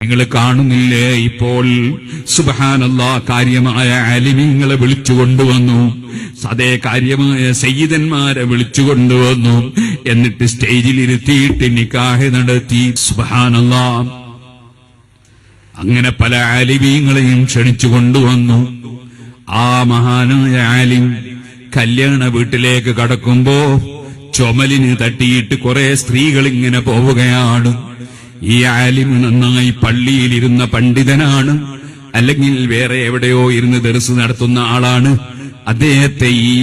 നിങ്ങൾ കാണുന്നില്ലേ ഇപ്പോൾ സുബ്ഹാനല്ലാഹ് കാര്യമായ ആലിമീങ്ങളെ വിളിച്ചുകൊണ്ടുവന്നു, അതേ കാര്യമായ സയ്യിദന്മാരെ വിളിച്ചുകൊണ്ടുവന്നു, എന്നിട്ട് സ്റ്റേജിൽ ഇരുത്തിയിട്ട് നിക്കാഹ് നടത്തി. സുബ്ഹാനല്ലാഹ് അങ്ങനെ പല ആലിമീങ്ങളെയും ക്ഷണിച്ചു കൊണ്ടുവന്നു. ആ മഹാനായ ആലിം കല്യാണ വീട്ടിലേക്ക് കടക്കുമ്പോ ചുമലിന് തട്ടിയിട്ട് കുറെ സ്ത്രീകൾ ഇങ്ങനെ പോവുകയാണ്. ഈ ആലിം നന്നായി പള്ളിയിലിരുന്ന പണ്ഡിതനാണ്, അല്ലെങ്കിൽ വേറെ എവിടെയോ ഇരുന്ന് ദർസ് നടത്തുന്ന ആളാണ്. അദ്ദേഹത്തെ ഈ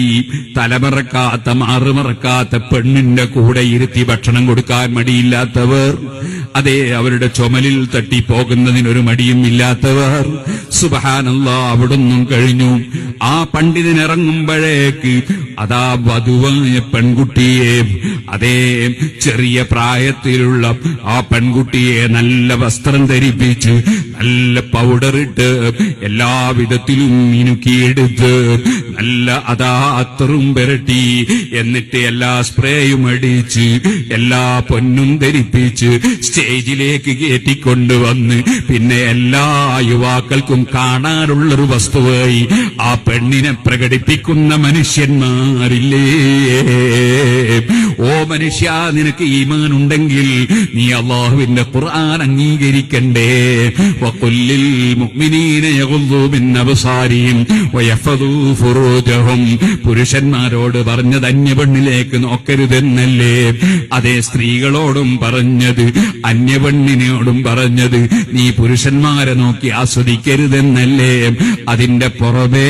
തലമറക്കാത്ത മാറുമറക്കാത്ത പെണ്ണിന്റെ കൂടെ ഇരുത്തി ഭക്ഷണം കൊടുക്കാൻ മടിയില്ലാത്തവർ, അതേ അവരുടെ ചുമലിൽ തട്ടി പോകുന്നതിനൊരു മടിയും ഇല്ലാത്തവർ, സുബ്ഹാനല്ലാഹ് അവിടൊന്നും കഴിഞ്ഞു. ആ പണ്ഡിതൻ ഇറങ്ങുമ്പോഴേക്ക് അതാ വധുവായ പെൺകുട്ടിയെ, അതേ ചെറിയ പ്രായത്തിലുള്ള ആ പെൺകുട്ടിയെ നല്ല വസ്ത്രം ധരിപ്പിച്ച് നല്ല പൗഡറിട്ട് എല്ലാവിധത്തിലും മിനുക്കിയെടുത്ത് നല്ല അതാ അത്തറും പുരട്ടി, എന്നിട്ട് എല്ലാ സ്പ്രേയും അടിച്ച് എല്ലാ പൊന്നും ധരിപ്പിച്ച് സ്റ്റേജിലേക്ക് കയറ്റിക്കൊണ്ടുവന്ന് പിന്നെ എല്ലാ യുവാക്കൾക്കും കാണാനുള്ളൊരു വസ്തുവായി ആ പെണ്ണിനെ പ്രകടിപ്പിക്കുന്ന മനുഷ്യന്മാരില്ലേ? ഓ മനുഷ്യ, നിനക്ക് ഈമാൻ ഉണ്ടെങ്കിൽ നീ അല്ലാഹുവിന്റെ ഖുർആൻ അംഗീകരിക്കണ്ടേ? വഖുല്ലിൽ മുഅ്മിനീന യഗ്ളൂ മിൻ അബ്സാരിഹിം വയഹ്ഫദൂ ഫുറൂജഹും. പുരുഷന്മാരോട് പറഞ്ഞത് അന്യപെണ്ണിലേക്ക് നോക്കരുതെന്നല്ലേ? അതേ സ്ത്രീകളോടും പറഞ്ഞത്, അന്യപെണ്ണിനോടും പറഞ്ഞത് നീ പുരുഷന്മാരെ നോക്കി ആസ്വദിക്കരുതെന്നല്ലേ? അതിന്റെ പുറമേ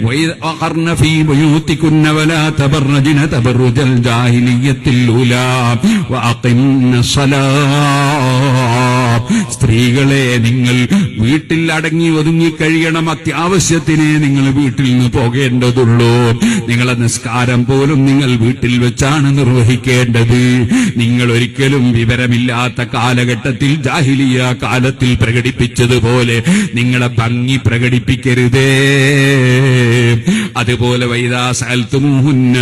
വഖർന ഫീ ബുയൂതികുന്ന വലാ തബറജ്ന തബറുജൽ ജാഹിലിയ്യത്തിൽ ഊലാ വഅഖിംന സ്വലാത്ത്. സ്ത്രീകളെ, നിങ്ങൾ വീട്ടിൽ അടങ്ങി ഒതുങ്ങി കഴിയണം. അത്യാവശ്യത്തിനെ നിങ്ങൾ വീട്ടിൽ നിന്ന് പോകേണ്ടതുള്ളൂ. നിങ്ങളെ നിസ്കാരം പോലും നിങ്ങൾ വീട്ടിൽ വെച്ചാണ് നിർവഹിക്കേണ്ടത്. നിങ്ങൾ ഒരിക്കലും വിവരമില്ലാത്ത കാലഘട്ടത്തിൽ ജാഹിലിയ കാലത്തിൽ പ്രകടിപ്പിച്ചതുപോലെ നിങ്ങളെ ഭംഗി പ്രകടിപ്പിക്കരുതേ. അതുപോലെ വൈദാ സഅൽതുമൂഹുന്ന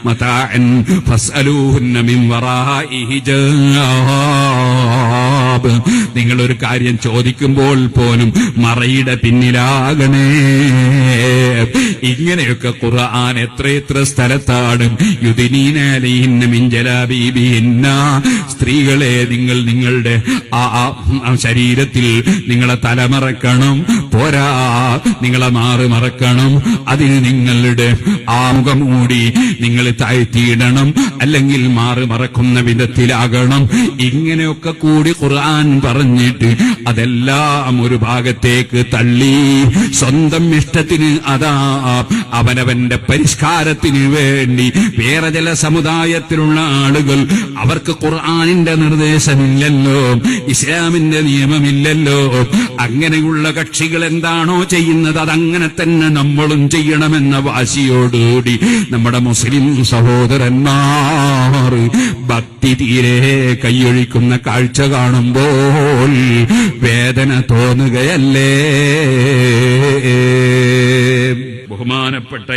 മതാഅൻ ഫസ്അലൂഹുന്ന മിൻ വറാഇ ഹിജാബ്. നിങ്ങളൊരു കാര്യം ചോദിക്കുമ്പോൾ പോലും മറയുടെ പിന്നിലാകണേ. ഇങ്ങനെയൊക്കെ ഖുർആൻ എത്രയെത്ര സ്ഥലത്താണ്. യുദ്നീന അലൈഹിന്ന മിൻ ജലാബീബിഹിന്ന. സ്ത്രീകളെ, നിങ്ങൾ നിങ്ങളുടെ ആ ശരീരത്തിൽ നിങ്ങളെ തലമറക്കണം, പോരാ നിങ്ങളെ മാറ് മറക്കണം. അതിന് നിങ്ങളുടെ ആ മുഖം മൂടി നിങ്ങൾ താഴ്ത്തിയിടണം, അല്ലെങ്കിൽ മാറ് മറക്കുന്ന വിധത്തിലാകണം. ഇങ്ങനെയൊക്കെ കൂടി ഖുർആൻ പറഞ്ഞിട്ട് അതെല്ലാം ഒരു ഭാഗത്തേക്ക് തള്ളി സ്വന്തം ഇഷ്ടത്തിന് അതാ അവനവന്റെ പരിഷ്കാരത്തിന് വേണ്ടി വേറെ ചില സമുദായത്തിലുള്ള ആളുകൾ, അവർക്ക് ഖുർആനിന്റെ നിർദ്ദേശമില്ലല്ലോ, ഇസ്ലാമിന്റെ നിയമമില്ലല്ലോ. അങ്ങനെയുള്ള കക്ഷികൾ എന്താണോ ചെയ്യുന്നത് അതങ്ങനെ തന്നെ നമ്മളും ചെയ്യണമെന്ന വാശിയോടുകൂടി നമ്മുടെ മുസ്ലിം സഹോദരന്മാർ ഭക്തി തീരെ കൈയൊഴിക്കുന്ന കാഴ്ച കാണുമ്പോൾ വേദന തോന്നുകയല്ലേ? ബഹുമാനപ്പെട്ട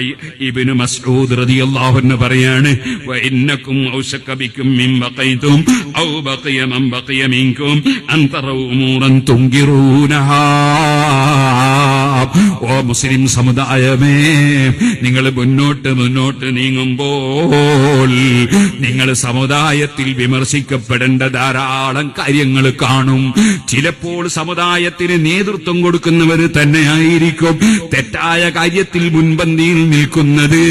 ഇബ്നു മസ്ഊദ് റളിയല്ലാഹു അൻഹു പറയാണ്, വഇന്നകും ഔശക ബികും മിൻ ബഖൈതും ഔ ബഖിയ മൻ ബഖിയ മിൻകും അൻ തറൂ ഉമൂറൻ തുൻകിറൂനഹാ. ഓ മുസ്ലിം സമുദായമേ, നിങ്ങൾ മുന്നോട്ട് നീങ്ങുമ്പോൾ നിങ്ങൾ സമുദായത്തിൽ വിമർശിക്കപ്പെടേണ്ട ധാരാളം കാര്യങ്ങൾ കാണും. ചിലപ്പോൾ സമുദായത്തിന് നേതൃത്വം കൊടുക്കുന്നവർ തന്നെയായിരിക്കും തെറ്റായ കാര്യത്തിൽ മുൻപന്തിയിൽ നിൽക്കുന്നത്.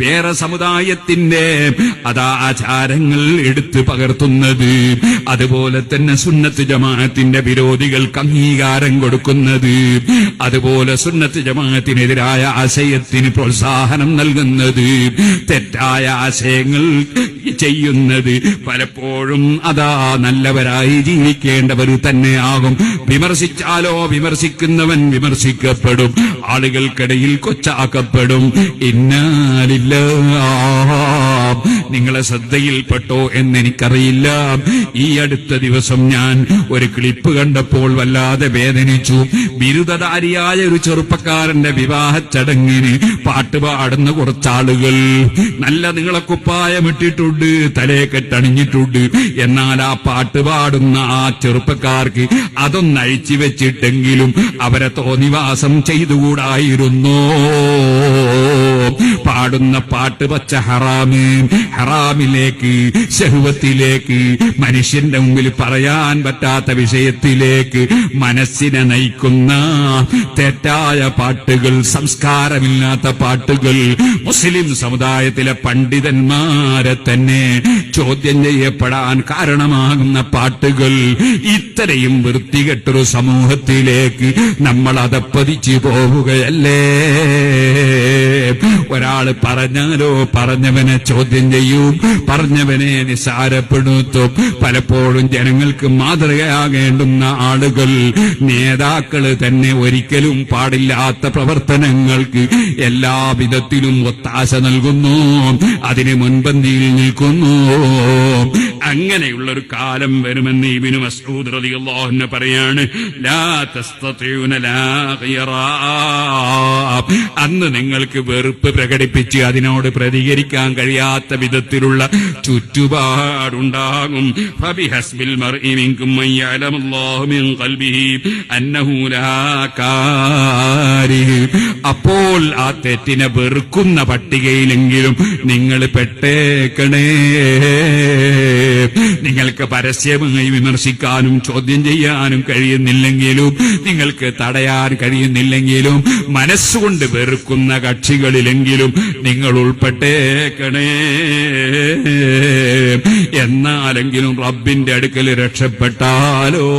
വേറെ സമുദായത്തിന്റെ ആചാരങ്ങൾ എടുത്ത് പകർത്തുന്നത്, അതുപോലെ തന്നെ സുന്നത്ത് ജമാഅത്തിന്റെ വിരോധികൾക്ക് അംഗീകാരം കൊടുക്കുന്നത്, അതുപോലെ സുന്നത്ത് ജമാഅത്തിനെതിരായ ആശയത്തിന് പ്രോത്സാഹനം നൽകുന്നത്, തെറ്റായ ആശയങ്ങൾ ചെയ്യുന്നത്, പലപ്പോഴും നല്ലവരായി ജീവിക്കേണ്ടവർ തന്നെയാകും. വിമർശിച്ചാലോ വിമർശിക്കുന്നവൻ വിമർശിക്കപ്പെടും, ആളുകൾക്കിടയിൽ കൊച്ചാക്കപ്പെടും. ഇന്നാ ലില്ലാഹ്, നിങ്ങളെ ശ്രദ്ധയിൽപ്പെട്ടോ എന്നെനിക്കറിയില്ല. ഈ അടുത്ത ദിവസം ഞാൻ ഒരു ക്ലിപ്പ് കണ്ടപ്പോൾ വല്ലാതെ വേദനിച്ചു. ബിരുദധാരിയായ ഒരു ചെറുപ്പക്കാരന്റെ വിവാഹ ചടങ്ങിന് പാട്ടുപാടുന്ന കുറച്ചാളുകൾ നല്ല നീളക്കുപ്പായമിട്ടിട്ടുണ്ട്, തലയെക്കെട്ടണിഞ്ഞിട്ടുണ്ട്. എന്നാൽ ആ പാട്ടുപാടുന്ന ആ ചെറുപ്പക്കാർക്ക് അതൊന്നഴിച്ചു വെച്ചിട്ടെങ്കിലും അവരെ തോന്നിവാസം ചെയ്തുകൂടായിരുന്നോ? പാടുന്ന പാട്ട് പച്ച ഹറാമിലേക്ക്, ശഹ്വത്തിലേക്ക്, മനുഷ്യന്റെ മുമ്പിൽ പറയാൻ പറ്റാത്ത വിഷയത്തിലേക്ക് മനസ്സിനെ നയിക്കുന്ന തെറ്റായ പാട്ടുകൾ, സംസ്കാരമില്ലാത്ത പാട്ടുകൾ, മുസ്ലിം സമുദായത്തിലെ പണ്ഡിതന്മാരെ തന്നെ ചോദ്യം ചെയ്യപ്പെടാൻ കാരണമാകുന്ന പാട്ടുകൾ, ഇത്രയും വൃത്തികെട്ടൊരു സമൂഹത്തിലേക്ക് നമ്മൾ അതപ്പതിച്ചു പോവുകയല്ലേ? ഒരാള് പറഞ്ഞാലോ പറഞ്ഞവനെ ചോദ്യം ചെയ്യും, പറഞ്ഞവനെ നിസാരപ്പെടുത്തും. പലപ്പോഴും ജനങ്ങൾക്ക് മാതൃകയാകേണ്ടുന്ന ആളുകൾ, നേതാക്കള് തന്നെ ഒരിക്കലും പാടില്ലാത്ത പ്രവർത്തനങ്ങൾക്ക് എല്ലാ വിധത്തിലും ഒത്താശ നൽകുന്നു, അതിന് മുൻപന്തിയിൽ നിൽക്കുന്നു. അങ്ങനെയുള്ളൊരു കാലം വരുമെന്ന് ഇബ്നു മസ്ഊദ് റളിയല്ലാഹു അൻഹു പറയാണ്. ലാ തസ്തതിഊന ലാ ഖിറാ, അന്ന് നിങ്ങൾക്ക് വെറുപ്പ് പ്രകടിപ്പിച്ച് അതിനോട് പ്രതികരിക്കാൻ കഴിയാത്ത വിധത്തിലുള്ള ചുറ്റുപാടുണ്ടാകും. ഫബിഹസ്ബിൽ മർഇ മിൻകും മൻ യഅലമുല്ലാഹു മിൻ ഖൽബിഹി അന്നഹു ലാ കാരിഹ്. അപ്പോൾ ആ തെറ്റിനെ വെറുക്കുന്ന പട്ടികയിലെങ്കിലും നിങ്ങൾ പെട്ടേക്കണേ. നിങ്ങൾക്ക് പരസ്യമായി വിമർശിക്കാനും ചോദ്യം ചെയ്യാനും കഴിയുന്നില്ലെങ്കിലും, നിങ്ങൾക്ക് തടയാൻ കഴിയുന്നില്ലെങ്കിലും, മനസ്സുകൊണ്ട് വെറുക്കുന്ന കക്ഷികളിലെങ്കിലും നിങ്ങൾ ഉൾപ്പെട്ടേക്കണേ. എന്നാലെങ്കിലും റബ്ബിന്റെ അടുക്കൽ രക്ഷപ്പെട്ടാലോ.